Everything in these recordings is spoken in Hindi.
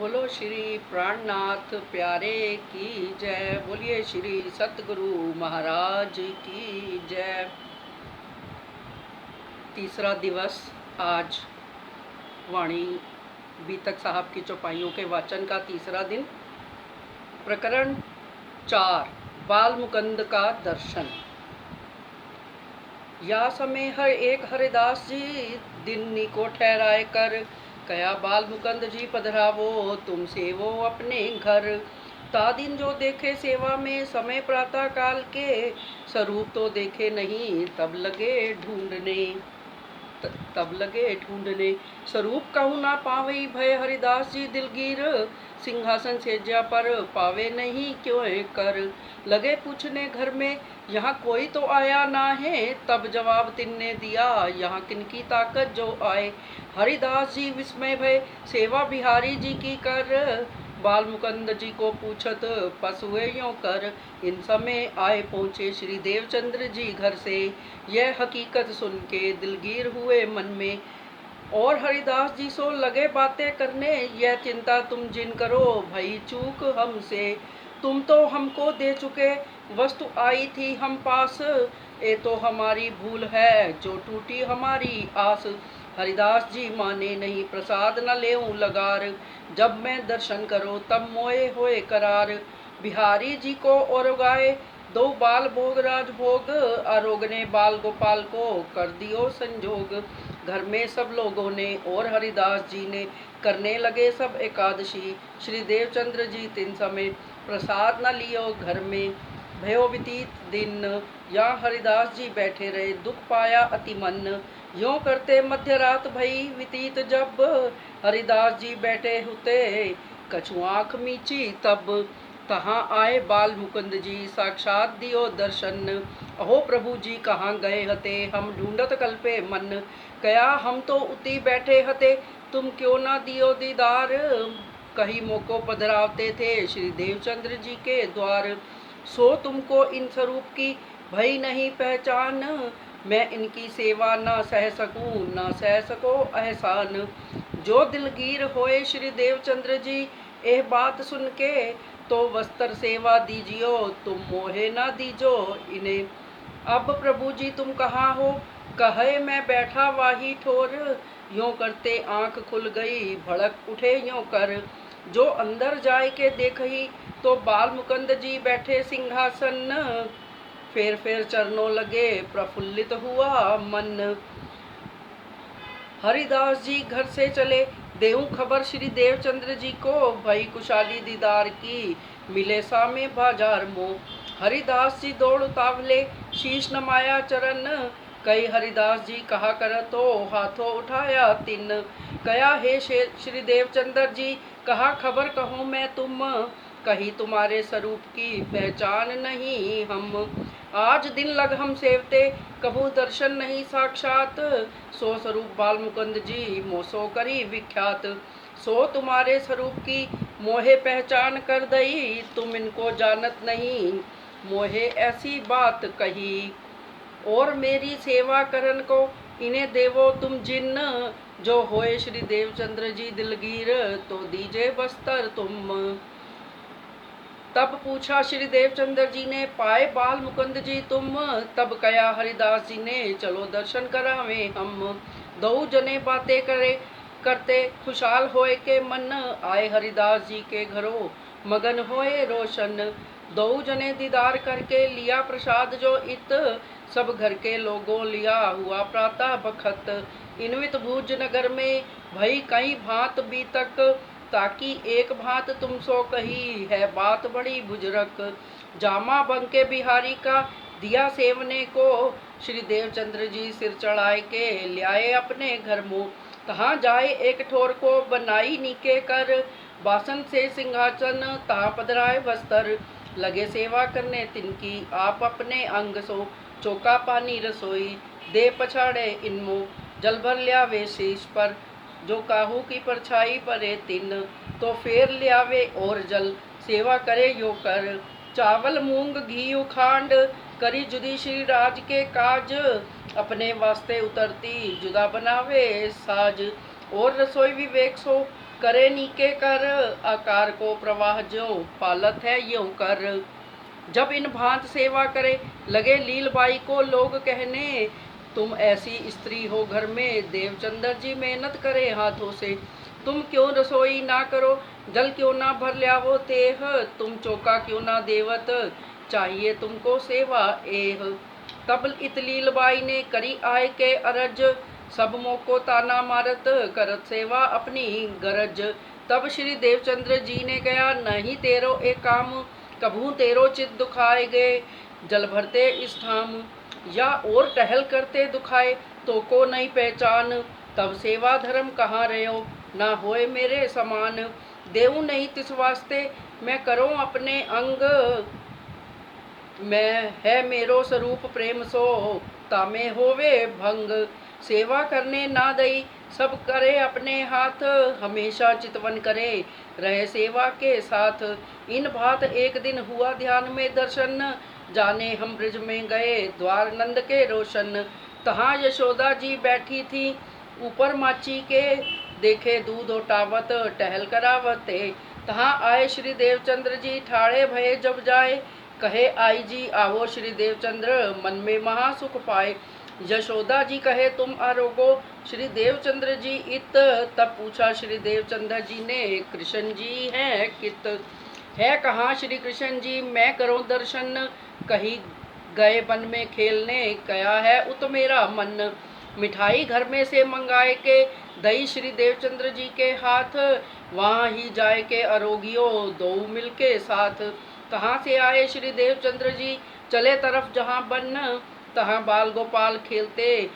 बोलो श्री प्राणनाथ प्यारे की जय। बोलिए श्री सतगुरु महाराज की जय। तीसरा दिवस आज वाणी बीतक साहब की चौपाइयों के वाचन का तीसरा दिन। प्रकरण 4 बाल मुकुंद का दर्शन। या समय हर एक हरिदास जी दिन को ठहराए कर कया बाल मुकुंद जी पधरावो तुम सेवो अपने घर। ता दिन जो देखे सेवा में समय प्रातः काल के स्वरूप तो देखे नहीं तब लगे ढूंढने स्वरूप कहूँ ना पावई भय हरिदास जी दिलगीर सिंहासन सेज्या पर पावे नहीं क्यों कर। लगे पूछने घर में यहाँ कोई तो आया ना है तब जवाब तिनने दिया यहाँ किनकी ताकत जो आए। हरिदास जी विस्मय भय सेवा बिहारी जी की कर बाल मुकुंद जी को पूछत पशुए यों कर। इन समय आए पहुँचे श्री देवचंद्र जी घर से यह हकीकत सुन के दिलगीर हुए मन में। और हरिदास जी सो लगे बातें करने यह चिंता तुम जिन करो भई चूक हमसे। तुम तो हमको दे चुके वस्तु आई थी हम पास ये तो हमारी भूल है जो टूटी हमारी आस। हरिदास जी माने नहीं प्रसाद न लेऊं लगार जब मैं दर्शन करो तब मोए होए करार। बिहारी जी को और गाए दो बाल भोग राजभोग आरोगने बाल गोपाल को कर दियो संजोग। घर में सब लोगों ने और हरिदास जी ने करने लगे सब एकादशी। श्री देवचंद्र जी तीन समय प्रसाद न लियो घर में भयो व्यतीत दिन। यहाँ हरिदास जी बैठे रहे दुख पाया अति मन यों करते मध्य रात भई व्यतीत जब हरिदास जी बैठे होते कछु आँख मीची तब तहाँ आए बाल मुकुंद जी साक्षात दियो दर्शन। अहो प्रभु जी कहाँ गए हते हम ढूंढत कल्पे मन कया हम तो उती बैठे हते तुम क्यों ना दियो दीदार। कहीं मोको पधरावते थे श्री देवचंद्र जी के द्वार सो तुमको इन स्वरूप की भई नहीं पहचान। मैं इनकी सेवा ना सह सकूं ना सह सको एहसान। जो दिलगीर होए श्री देवचंद्र जी यह बात सुन के तो वस्त्र सेवा दीजियो तुम मोहे ना दीजो इन्हें। अब प्रभु जी तुम कहाँ हो कहे मैं बैठा वाही ठोर यों करते आंख खुल गई भड़क उठे यों कर। जो अंदर जाए के देखही तो बाल मुकुंद जी बैठे सिंहासन फेर फेर चरणों लगे प्रफुल्लित हुआ मन। हरिदास जी घर से चले देऊं खबर श्री देवचंद्र जी को भई कुशाली दीदार की मिले सामे बाजार मो। हरिदास जी दौड़ उतावले शीश नमाया चरण कई हरिदास जी कहा कर तो हाथों उठाया तिन। कया हे श्री देवचंद्र जी कहा खबर कहूँ मैं तुम कहीं तुम्हारे स्वरूप की पहचान नहीं हम। आज दिन लग हम सेवते कभू दर्शन नहीं साक्षात सो स्वरूप बाल मुकुंद जी मोसो करी विख्यात। सो तुम्हारे स्वरूप की मोहे पहचान कर दई तुम इनको जानत नहीं मोहे ऐसी बात कही। और मेरी सेवा करन को इन्हें देवो तुम जिन जो होए श्री देवचंद्र जी दिलगीर तो दीजे वस्त्र तुम। तब पूछा श्री देवचंद्र जी ने पाए बाल मुकुंद जी तुम तब कया हरिदास जी ने चलो दर्शन करावे हम। दो जने बातें करते खुशहाल होए के मन आए हरिदास जी के घरों मगन होए रोशन। दो जने दीदार करके लिया प्रसाद जो इत सब घर के लोगों लिया हुआ प्रातः बखत। इनवित भुज नगर में भई कई भांत बीतक ताकि एक भांत तुम सो कही है बात बड़ी बुजुर्ग। जामा बंके बिहारी का दिया सेवने को श्री देवचंद्र जी सिर चढ़ाए के लियाए अपने घर मुँह। कहाँ जाए एक ठोर को बनाई नीके कर बासन से सिंहासन तहाँ पधराए वस्त्र। लगे सेवा करने तिनकी आप अपने अंग सो चौका पानी रसोई दे पछाड़े इनमो जल भर लियावे शीश पर जो काहू की परछाई परे तिन तो फेर लियावे और जल सेवा करे यो कर। चावल मूंग घी उखांड करी जुदी श्री राज के काज अपने वास्ते उतरती जुदा बनावे साज। और रसोई विवेक सो करे नीके कर, आकार को प्रवाह जो पालत है यूं कर। जब इन भांत सेवा करे, लगे लीलबाई को लोग कहने, तुम ऐसी स्त्री हो घर में, देवचंद्र जी मेहनत करे हाथों से। तुम क्यों रसोई ना करो, जल क्यों ना भर ल्यावो तेह, तुम चौका क्यों ना देवत, चाहिए तुमको सेवा एह। तब इत लीलबाई ने करी आय के अरज, सब मोको ताना मारत, करत सेवा अपनी गरज। तब श्री देवचंद्र जी ने कहा, नहीं तेरो एक काम, कभू तेरो चित दुखाए गए, जल भरते इस ठाम, या और टहल करते दुखाए, तो को नहीं पहचान। तब सेवा धर्म कहाँ रहो, ना होए मेरे समान। देऊ नहीं तिस वास्ते, मैं करूँ अपने अंग, मैं है मेरो स्वरूप प्रेम सो, तामे होवे भंग। सेवा करने ना दई, सब करे अपने हाथ, हमेशा चितवन करे, रहे सेवा के साथ। इन भात एक दिन हुआ ध्यान में दर्शन, जाने हम ब्रज में गए द्वार नंद के रोशन। तहाँ यशोदा जी बैठी थी ऊपर माची के, देखे दूध उठावत टहल करावते। तहाँ आए श्री देवचंद्र जी ठाड़े भये जब जाए, कहे आई जी आवो श्री देवचंद्र, मन में महासुख पाए। यशोदा जी कहे तुम आरोगो श्री देवचंद्र जी इत, तब पूछा श्री देवचंद्र जी ने, कृष्ण जी हैं कित, है कहाँ श्री कृष्ण जी मैं करूं दर्शन, कहीं गए वन में खेलने, कया है उत मेरा मन। मिठाई घर में से मंगाए के, दही श्री देवचंद्र जी के हाथ, वहाँ ही जाए के अरोगियो दो मिल के साथ। कहाँ से आए श्री देवचंद्र जी, चले तरफ जहाँ बन, तहाँ बाल गोपाल खेलते,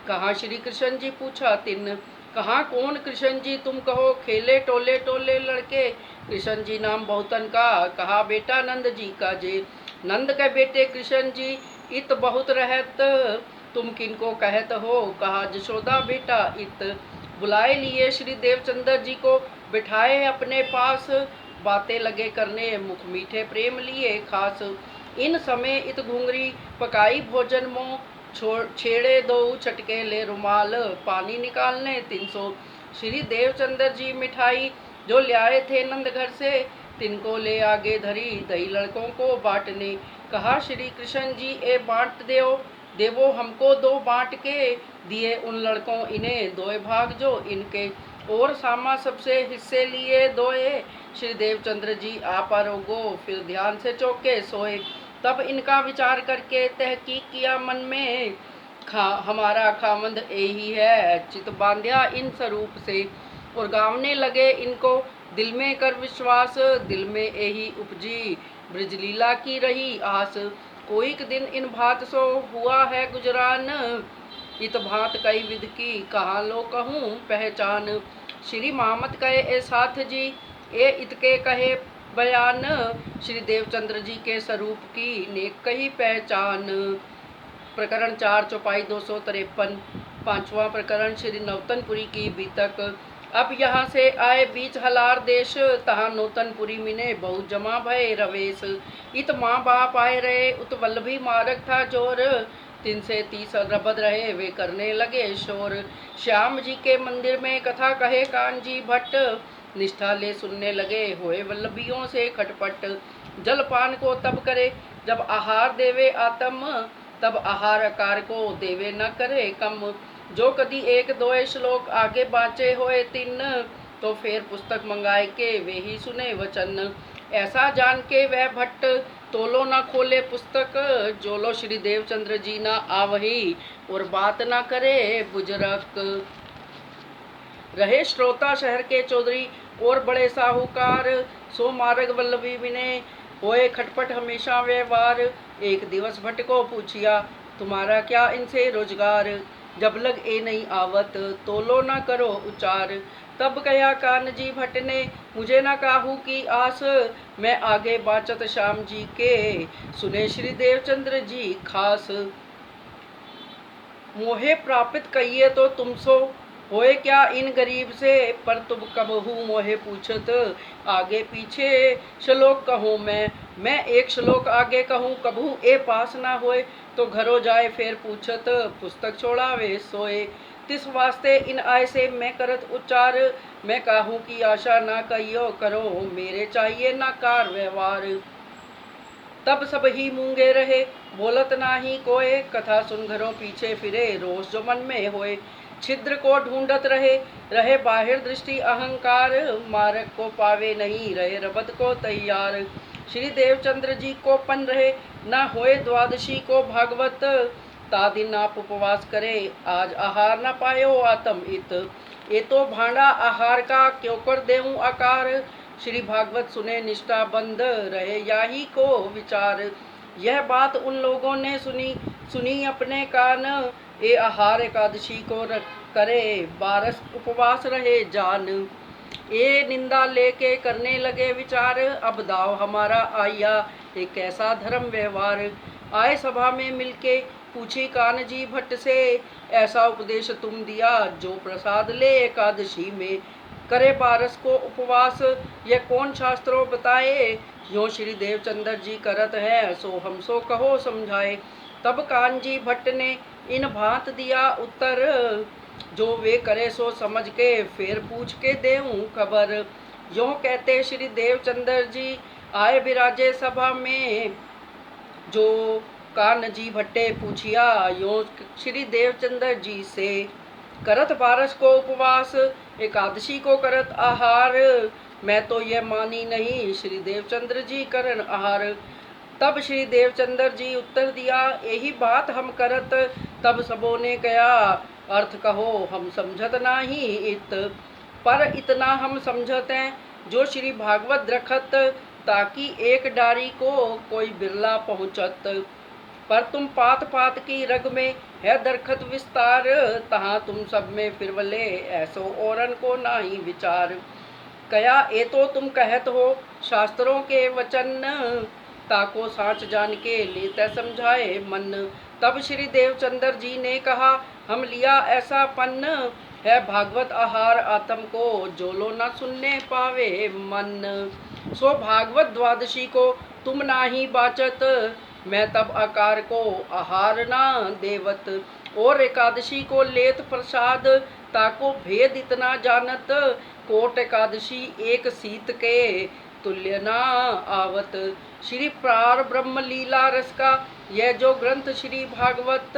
कहाँ श्री कृष्ण जी पूछा तिन, कहाँ कौन कृष्ण जी तुम कहो, खेले टोले टोले लड़के, कृष्ण जी नाम बहुतन का, कहा बेटा नंद जी का जे। नंद के बेटे कृष्ण जी इत बहुत रहत, तुम किनको कहत हो, कहा यशोदा बेटा इत। बुलाए लिए श्री देवचंद्र जी को, बिठाए अपने पास, बातें लगे करने, मुख मीठे प्रेम लिए खास। इन समय इत घुंगरी पकाई भोजन मों, छेड़े दो चटके ले रुमाल, पानी निकालने 300। श्री देवचंद्र जी मिठाई जो लाए थे नंद घर से, तिनको ले आगे धरी, दही लड़कों को बांटने। कहा श्री कृष्ण जी ए बांट देवो हमको दो बांट के, दिए उन लड़कों इन्हें दोए भाग जो इनके, और सामा सबसे हिस्से लिए दोए। श्री देवचंद्र जी आप आरोगो, फिर ध्यान से चौके सोए। तब इनका विचार करके तहकीक किया मन में, हमारा खामंद यही है, चित बांध्या इन स्वरूप से। और गावने लगे इनको दिल में कर विश्वास, दिल में यही उपजी ब्रजलीला की रही आस। कोई दिन इन भात सो हुआ है गुजरान, इत भात कई विध की कहाँ लो कहूँ पहचान। श्री मामत कहे ए साथ जी, ए इतके कहे बयान, श्री देवचंद्र जी के स्वरूप की नेक कही पहचान। प्रकरण 4 चौपाई 253। 5वां प्रकरण श्री नौतनपुरी की बीतक। अब यहाँ से आए बीच हलार देश, तहाँ नौतनपुरी मिने बहुत जमा भय रवेश। इत माँ बाप आए रहे, उत वल्लभी मार्ग था जोर, 3 से 30 रबद रहे वे करने लगे शोर। श्याम जी के मंदिर में कथा कहे कानजी भट्ट, निष्ठा ले सुनने लगे होए वल्लभियों से खटपट। जलपान को तब करे जब आहार देवे आत्म, तब आहार आकार को देवे न करे कम। जो कदी 1-2 श्लोक आगे बाँचे होए 3, तो फिर पुस्तक मंगाए के वे ही सुने वचन। ऐसा जान के वह भट्ट तोलो न खोले पुस्तक, जोलो श्री देवचंद्र जी न आवही, और बात न करे बुजरक। रहे श्रोता शहर के चौधरी और बड़े साहूकार, सो मार्ग वल्लभी विने होए खटपट हमेशा व्यवहार। एक दिवस भट्ट को पूछिया, तुम्हारा क्या इनसे रोजगार, जब लग ए नहीं आवत, तोलो न करो उचार। तब कया कान जी भट्ट ने, मुझे न काहू की आस, मैं आगे बाचत श्याम जी के, सुने श्री देवचंद्र जी खास। मोहे प्रापित कहिए तो तुम सो, होए क्या इन गरीब से, पर तुम कबहू मोहे पूछत, आगे पीछे श्लोक कहूँ मैं 1 श्लोक आगे कहूँ, कबहू ए पास ना होए, तो घरों जाए फिर पूछत, पुस्तक छोड़ावे सोए। तिस वास्ते इन आय से मैं करत उच्चार, मैं काहू की आशा ना कहियो करो, मेरे चाहिए ना कार व्यवहार। तब सब ही मूंगे रहे, बोलत नाही कोय, कथा सुन घरों पीछे फिरे, रोष जो मन में होए। छिद्र को ढूंढत रहे, रहे बाहिर दृष्टि अहंकार, मारक को पावे नहीं, रहे रबद को तैयार। श्री देवचंद्र जी को पन रहे, ना होए द्वादशी को भागवत, तादिन आप उपवास करे, आज आहार न पायो आत्म इत। ये तो भांडा आहार का क्यों कर देऊं आकार, श्री भागवत सुने निष्ठा बंद, रहे याही को विचार। यह बात उन लोगों ने सुनी अपने कान, ये आहार एकादशी को करे, 12 उपवास रहे जान। ये निंदा लेके करने लगे विचार, अब दाव हमारा आया, एक कैसा धर्म व्यवहार। आए सभा में मिलके पूछी कान जी भट्ट से, ऐसा उपदेश तुम दिया जो प्रसाद ले एकादशी में, करे 12 को उपवास, यह कौन शास्त्रों बताए, यो श्री देवचंद्र जी करत है, सो हम सो कहो समझाए। तब कान जी भट्ट ने इन भांत दिया उत्तर, जो वे करे सो समझ के, फिर पूछ के देऊं खबर। यो कहते श्री देवचंद्र जी आए विराजे सभा में, जो कान जी भट्टे पूछिया, यो श्री देवचंद्र जी से, करत 12 को उपवास, एकादशी को करत आहार, मैं तो यह मानी नहीं, श्री देवचंद्र जी करन आहार। तब श्री देवचंद्र जी उत्तर दिया, यही बात हम करत, तब सबों ने कहा, अर्थ कहो हम समझत नाही इत। पर इतना हम समझत हैं, जो श्री भागवत रखत, ताकि एक डारी को कोई बिरला पहुँचत। पर तुम पात पात की रग में है दरखत विस्तार, तहाँ तुम सब में फिरवले, ऐसो औरन को नाही विचार। कया ए तो तुम कहत हो शास्त्रों के वचन, ताको साच जान के लेते समझाए मन। तब श्री देवचंद्र जी ने कहा, हम लिया ऐसा पन्न, है भागवत आहार आत्म को, जो लो न सुनने पावे मन। सो भागवत द्वादशी को तुम नाही बाचत, मैं तब आकार को आहार ना देवत, और एकादशी को लेत प्रसाद, ताको भेद इतना जानत, कोट एकादशी एक सीत के तुल्य ना आवत। श्री प्रार ब्रह्म लीला रस का यह जो ग्रंथ श्री भागवत,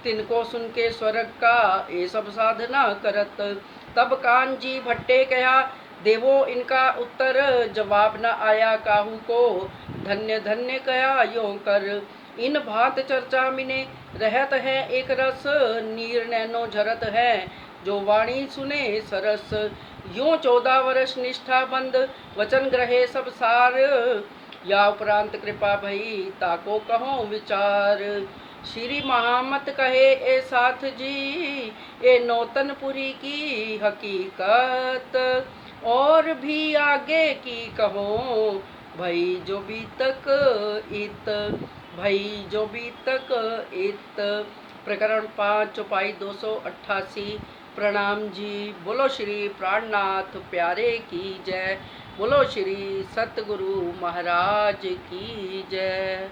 तिनको सुन के स्वर्ग का ये सब साधना करत। तब कान जी भट्टे कहा, देवो इनका उत्तर, जवाब न आया काहू को, धन्य धन्य कहा यो कर। इन भात चर्चा मिने रहत है एक रस, नीर नैनो झरत है, जो वाणी सुने सरस। यूं 14 वर्ष निष्ठा बंद, वचन ग्रहे सब सार, या उपरांत कृपा भई, ताको कहो विचार। श्री महामत कहे ए साथ जी, ए नौतनपुरी की हकीकत, और भी आगे की कहो, भई जो भी तक इत, भई जो भी तक इत। प्रकरण 5 चौपाई 288। प्रणाम जी। बोलो श्री प्राणनाथ प्यारे की जय। बोलो श्री सतगुरु महाराज की जय।